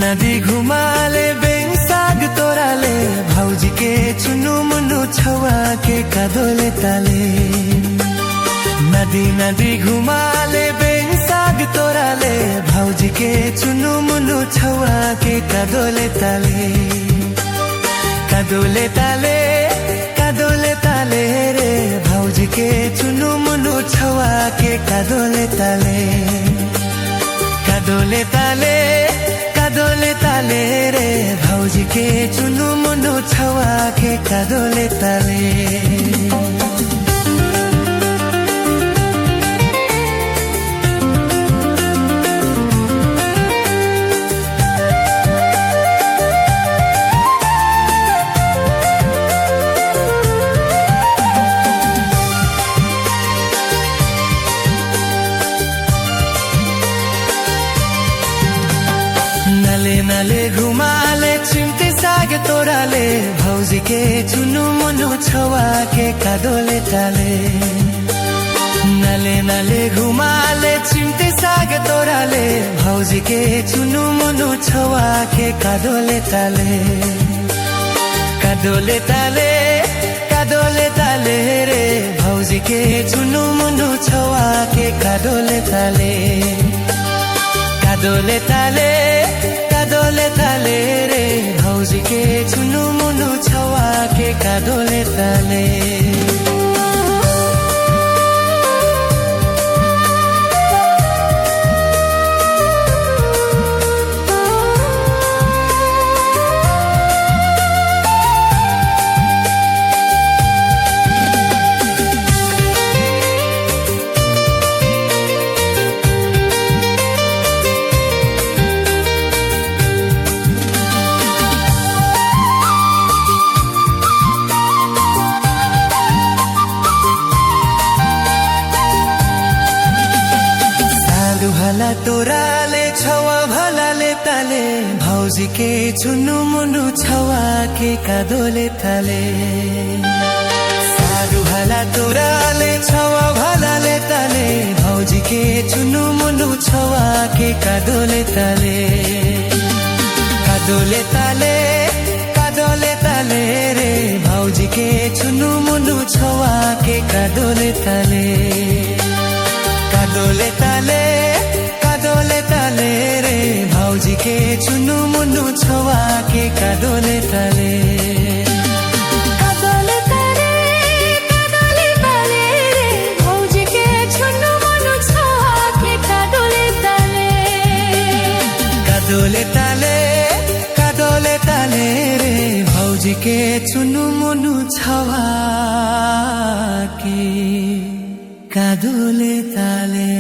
नदी घुमाले बेङ साग तोराले भाउजी के चुनु मुनु छवा के कादोले ताले नदी घुमाले बेङ साग तोराले भाउजी के चुनु मुनु छवा के कादोले ताले कादोले ताले कादोले ताले रे भाउजी के चुनु मुनु छवा के कादोले ताले कादोले ताले कादोले ताले रे भाउजी के चुनु मुनु छवा के कादोले ताले नाले घुमाले चिम्टे साग तोराले भाउजी के चुनु मुनु छवा के कादोले ताले नाले घुमाले चिम्टे साग तोराले भाउजी के चुनु मुनु छवा के कादोले ताले कादोले ताले कादोले ताले रे भाउजी के चुनु मुनु छवा के कादोले ताले कादोले ताले कादोले ताले रे भाउजी के चुनु मुनु छवा के कादोले ताले भला तोराले छवा भलाले ताले भाउजी के चुनु मुनु छवा के कादोले ताले सारू भला तोराले छवा भलाले ताले भाउजी के चुनु मुनु छवा के कादोले ताले कादोले ताले कादोले ताले रे भाउजी के चुनु मुनु छवा के कादोले ताले कादोले ताले कादोले ताले रे भाउजी के चुनु मुनु छवा के कादोले ताले कादोले ताले कादोले ताले रे भाउजी के चुनु मुनु छवा के कादोले ताले कादोले ताले कादोले ताले रे भाउजी के चुनु मुनु छवा के कादोले ताले